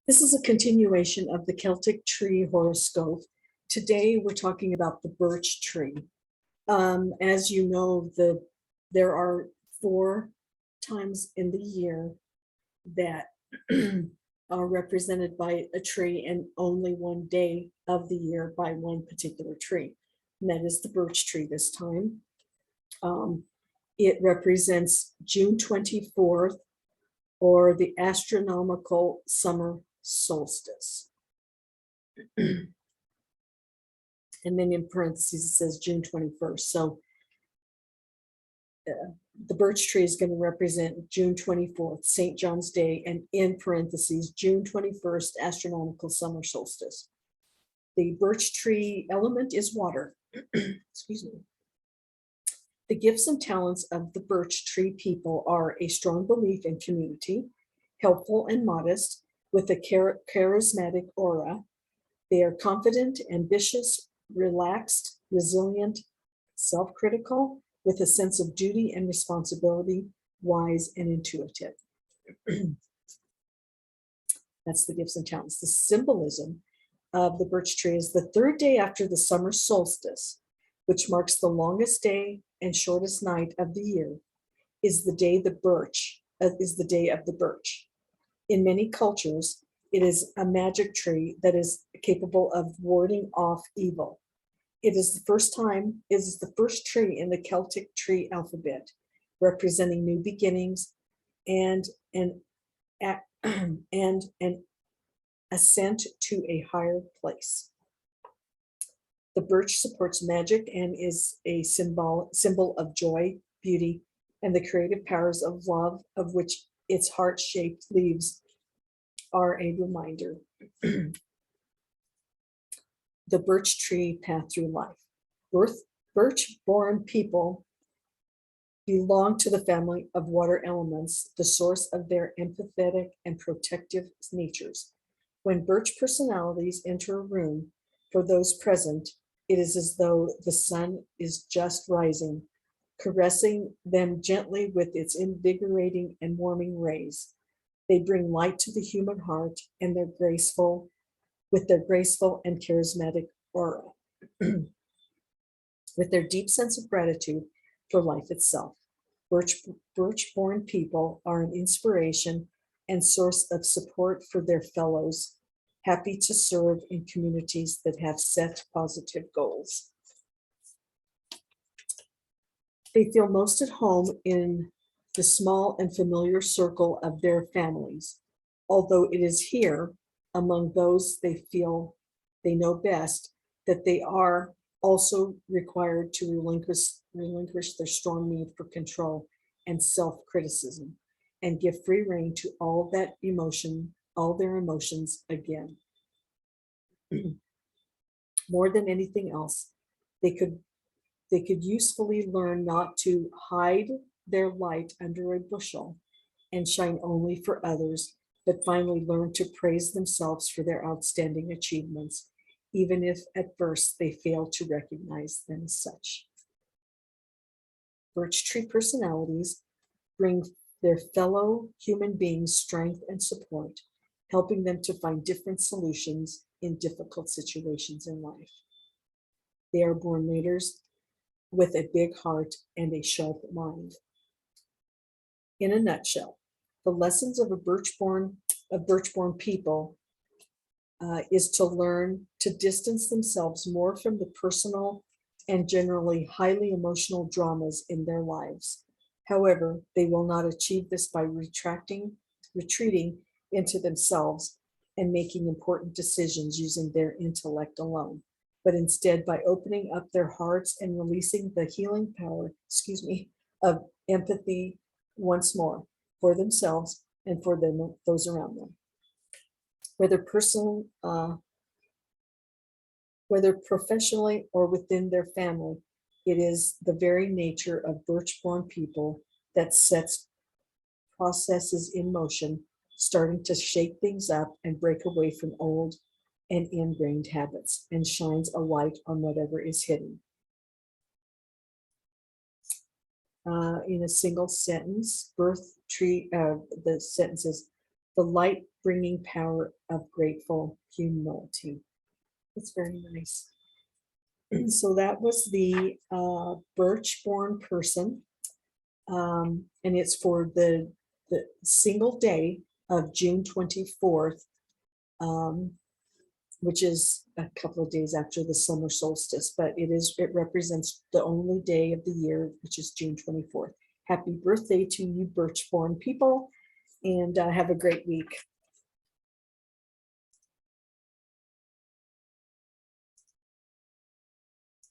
This is a continuation of the Celtic tree horoscope. Today, we're talking about the birch tree. As you know, there are 4 times in the year that are represented by a tree, and only one day of the year by one particular tree. And that is the birch tree this time. It represents June 24th, or the astronomical summer solstice. And then in parentheses, it says June 21st. So the birch tree is going to represent June 24th, St. John's Day, and in parentheses, June 21st, astronomical summer solstice. The birch tree element is water. Excuse me. The gifts and talents of the birch tree people are a strong belief in community, helpful and modest, with a charismatic aura. They are confident, ambitious, relaxed, resilient, self-critical, with a sense of duty and responsibility, wise and intuitive. That's the gifts and talents. The symbolism of the birch tree is the 3rd day after the summer solstice, which marks the longest day and shortest night of the year, is the day of the birch. In many cultures, it is a magic tree that is capable of warding off evil. It is the first tree in the Celtic tree alphabet, representing new beginnings and an ascent to a higher place. The birch supports magic and is a symbol of joy, beauty, and the creative powers of love, of which its heart-shaped leaves are a reminder. The birch tree path through life. Birch-born people belong to the family of water elements, the source of their empathetic and protective natures. When birch personalities enter a room, for those present, it is as though the sun is just rising, caressing them gently with its invigorating and warming rays. They bring light to the human heart and their graceful and charismatic aura. With their deep sense of gratitude for life itself. Birch-born people are an inspiration and source of support for their fellows, happy to serve in communities that have set positive goals. They feel most at home in the small and familiar circle of their families, although it is here, among those they feel they know best, that they are also required to relinquish their strong need for control and self-criticism, and give free rein to all their emotions again. More than anything else, they could usefully learn not to hide their light under a bushel and shine only for others, but finally learn to praise themselves for their outstanding achievements, even if at first they fail to recognize them as such. Birch tree personalities bring their fellow human beings strength and support, helping them to find different solutions in difficult situations in life. They are born leaders with a big heart and a sharp mind. In a nutshell, the lessons of birch-born people is to learn to distance themselves more from the personal and generally highly emotional dramas in their lives. However, they will not achieve this by retreating into themselves and making important decisions using their intellect alone, but instead by opening up their hearts and releasing the healing power, of empathy once more for themselves and for those around them. Whether professionally or within their family, it is the very nature of birch-born people that sets processes in motion, starting to shake things up and break away from old and ingrained habits, and shines a light on whatever is hidden. In a single sentence, the sentence is, the light bringing power of grateful humility. That's very nice. And so that was the Birch-born person. And it's for the single day of June 24th, which is a couple of days after the summer solstice, but it represents the only day of the year, which is June 24th. Happy birthday to you Birch-born people, and have a great week.